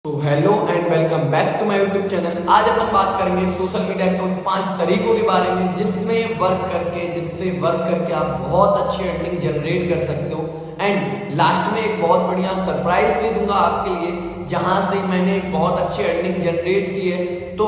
तो hello and welcome back to my YouTube channel. आज अपन बात करेंगे सोशल मीडिया के उन 5 तरीकों के बारे में जिससे वर्क करके आप बहुत अच्छी अर्निंग जनरेट कर सकते हो। एंड लास्ट में एक बहुत बढ़िया सरप्राइज भी दूंगा आपके लिए, जहां से मैंने एक बहुत अच्छी अर्निंग जनरेट की है। तो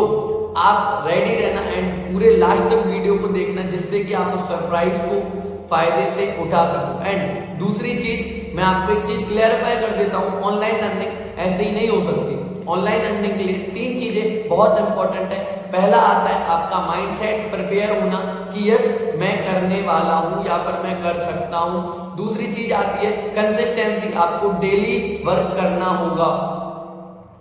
आप रेडी रहना एंड पूरे लास्ट तक वीडियो को देखना, जिससे कि आप उस सरप्राइज को फायदे से उठा सको। एंड दूसरी चीज मैं आपको एक चीज क्लैरिफाई कर देता हूँ, ऑनलाइन अर्निंग ऐसे ही नहीं हो सकती। ऑनलाइन अर्निंग के लिए 3 चीजें बहुत इंपॉर्टेंट है। पहला आता है आपका माइंडसेट प्रिपेयर होना कि यस मैं करने वाला हूँ या फिर मैं कर सकता हूँ। दूसरी चीज आती है कंसिस्टेंसी, आपको डेली वर्क करना होगा।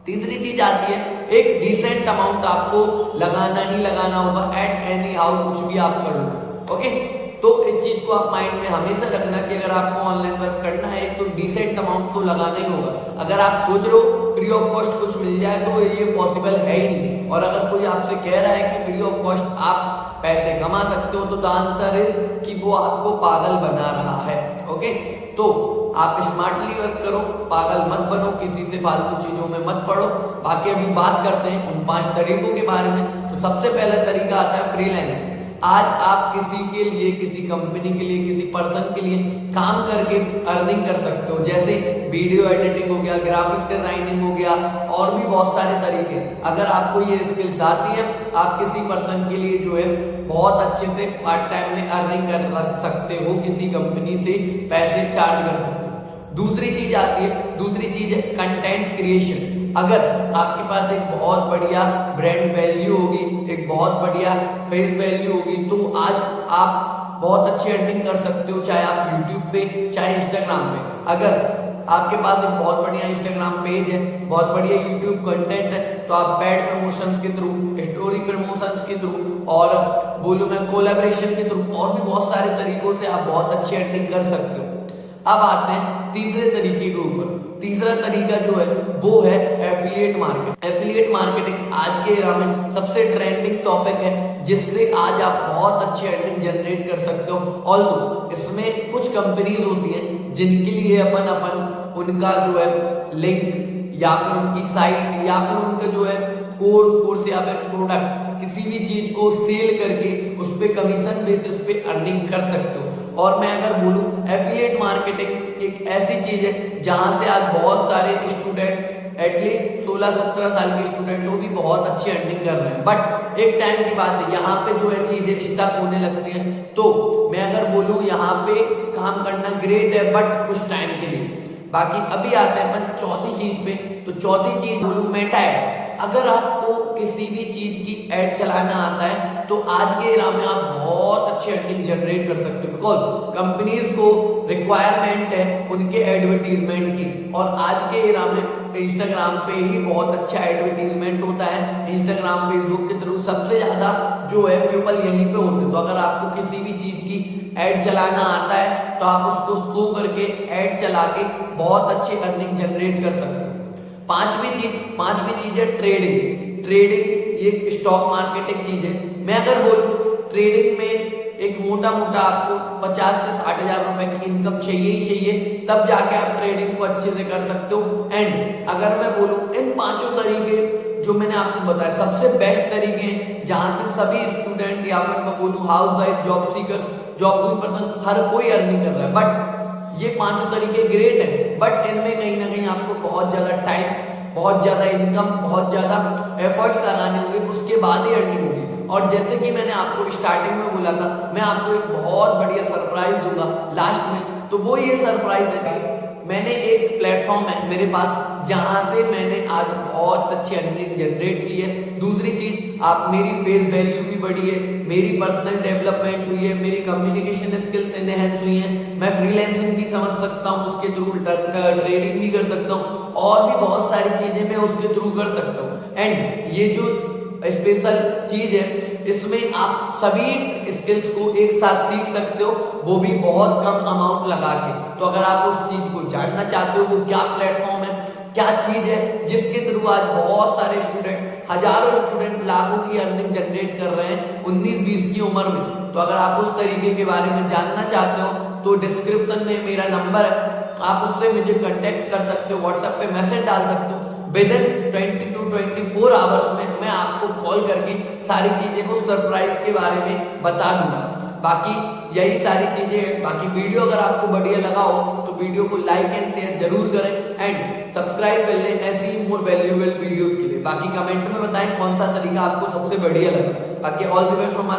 तीसरी चीज आती है एक डिसेंट अमाउंट आपको लगाना ही लगाना होगा एट एनी हाउ, कुछ भी आप कर लो। ओके, तो इस चीज को आप माइंड में हमेशा रखना कि अगर आपको ऑनलाइन वर्क करना है तो डिसेंट अमाउंट तो लगाना ही होगा। अगर आप सोच रहे हो फ्री ऑफ कॉस्ट कुछ मिल जाए तो ये पॉसिबल है ही नहीं। और अगर कोई आपसे कह रहा है कि फ्री ऑफ कॉस्ट आप पैसे कमा सकते हो, तो द आंसर इज कि वो आपको पागल बना रहा है। ओके, तो आप स्मार्टली वर्क करो, पागल मत बनो, किसी से फालतू चीजों में मत पड़ो। बाकी अभी बात करते हैं उन 5 तरीकों के बारे में। तो सबसे पहला तरीका आता है फ्रीलांस। आज आप किसी के लिए, किसी कंपनी के लिए, किसी पर्सन के लिए काम करके अर्निंग कर सकते हो। जैसे वीडियो एडिटिंग हो गया, ग्राफिक डिजाइनिंग हो गया, और भी बहुत सारे तरीके। अगर आपको ये स्किल्स आती है, आप किसी पर्सन के लिए जो है बहुत अच्छे से पार्ट टाइम में अर्निंग कर सकते हो, किसी कंपनी से पैसे चार्ज कर सकते हो। दूसरी चीज है कंटेंट क्रिएशन। अगर आपके पास एक बहुत बढ़िया ब्रांड वैल्यू होगी, एक बहुत बढ़िया फेस वैल्यू होगी, तो आज आप बहुत अच्छी अर्निंग कर सकते हो, चाहे आप यूट्यूब पे चाहे इंस्टाग्राम पे। अगर आपके पास एक बहुत बढ़िया इंस्टाग्राम पेज है, बहुत बढ़िया यूट्यूब कंटेंट है, तो आप पेड प्रमोशंस के थ्रू, स्टोरी प्रमोशंस के थ्रू, और बोलूँ मैं कोलैबोरेशन के थ्रू, और भी बहुत सारे तरीकों से आप बहुत अच्छी अर्निंग कर सकते हो। अब आते हैं तीसरे तरीके के ऊपर। तीसरा तरीका जो है वो है एफिलिएट मार्केट। एफिलिएट मार्केटिंग आज के एरा में सबसे ट्रेंडिंग टॉपिक है, जिससे आज आप बहुत अच्छी अर्निंग जनरेट कर सकते हो। ऑल्दो इसमें कुछ कंपनीज होती हैं जिनके लिए अपन उनका जो है लिंक या फिर उनकी साइट या फिर उनका जो है कोर्स या फिर प्रोडक्ट, किसी भी चीज को सेल करके उस पर कमीशन बेसिस पे अर्निंग कर सकते हो। और मैं अगर बोलूं एफिलिएट मार्केटिंग एक ऐसी चीज है जहां से आज बहुत सारे स्टूडेंट, एटलीस्ट 16-17 साल के स्टूडेंट वो भी बहुत अच्छी अर्निंग कर रहे हैं। बट एक टाइम की बात है, यहाँ पे जो है चीजें स्टक होने लगती हैं। तो मैं अगर बोलूं यहाँ पे काम करना ग्रेट है, बट कुछ टाइम के लिए। बाकी अभी आते हैं अपन चौथी चीज पे। तो चौथी चीज बोलूं मेटा ऐड। अगर आपको किसी भी चीज की एड चलाना आता है तो आज के एरा में आप बहुत अच्छी अर्निंग जनरेट कर सकते हो, बिकॉज कंपनीज को रिक्वायरमेंट है उनके एडवर्टीजमेंट की। और आज के एरा में इंस्टाग्राम पे ही बहुत अच्छा एडवर्टीजमेंट होता है। इंस्टाग्राम, फेसबुक के थ्रू सबसे ज्यादा जो है पीपल यहीं पे होते हैं। तो अगर आपको किसी भी चीज की एड चलाना आता है तो आप उसको शो करके एड चला के बहुत अच्छी अर्निंग जनरेट कर सकते हो। पांचवी चीज है ट्रेडिंग। ट्रेडिंग एक स्टॉक मार्केट एक चीज है। मैं अगर बोलूं ट्रेडिंग में एक मोटा आपको 50 से 60 हजार रुपए की इनकम चाहिए ही चाहिए, तब जाके आप ट्रेडिंग को अच्छे से कर सकते हो। एंड अगर मैं बोलूं इन 5 तरीके जो मैंने आपको बताया सबसे बेस्ट तरीके हैं, जहां से सभी स्टूडेंट या फिर मैं बोलूं house wife, job seekers, job कोई पर्सन, हर कोई अर्निंग कर रहा है। बट ये 5 तरीके ग्रेट है, बट इनमें कहीं ना कहीं आपको बहुत ज्यादा टाइम, बहुत ज्यादा इनकम, बहुत ज्यादा एफर्ट्स लगाने होंगे, उसके बाद ही अर्निंग होगी। और जैसे कि मैंने आपको स्टार्टिंग में बोला था, मैं आपको एक बहुत बढ़िया सरप्राइज दूंगा लास्ट में। तो वो ये सरप्राइज है, मैंने एक प्लेटफॉर्म है मेरे पास जहां से मैंने आज बहुत अच्छी अर्निंग जनरेट की है। दूसरी चीज, आप मेरी फेस वैल्यू भी बढ़ी है, मेरी पर्सनल डेवलपमेंट हुई है, मेरी कम्युनिकेशन स्किल्स एनहेंस हुई हैं, मैं फ्रीलांसिंग भी समझ सकता हूँ, उसके थ्रू ट्रेडिंग भी कर सकता हूँ, और भी बहुत सारी चीजें मैं उसके थ्रू कर सकता हूँ। एंड ये जो स्पेशल चीज है, इसमें आप सभी स्किल्स को एक साथ सीख सकते हो, वो भी बहुत कम अमाउंट लगा के। तो अगर आप उस चीज को जानना चाहते हो वो क्या प्लेटफॉर्म है, क्या चीज है जिसके थ्रू आज बहुत सारे स्टूडेंट, हजारों स्टूडेंट लाखों की अर्निंग जनरेट कर रहे हैं 19-20 की उम्र में। तो अगर आप उस तरीके के बारे में जानना चाहते हो तो डिस्क्रिप्शन में मेरा नंबर है, आप उससे मुझे कांटेक्ट कर सकते हो, व्हाट्सएप पे मैसेज डाल सकते हो। विद इन 20 to 24 आवर्स में मैं आपको कॉल करके सारी चीजें को सरप्राइज के बारे में बता दूंगा। बाकी यही सारी चीजें हैं। बाकी वीडियो अगर आपको बढ़िया लगा हो तो वीडियो को लाइक एंड शेयर जरूर करें एंड सब्सक्राइब कर लें ऐसी मोर वैल्यूएबल वीडियोस के लिए। बाकी कमेंट में बताएं कौन सा तरीका आपको सबसे बढ़िया लगा। बाकी ऑल द बेस्ट फ्रॉम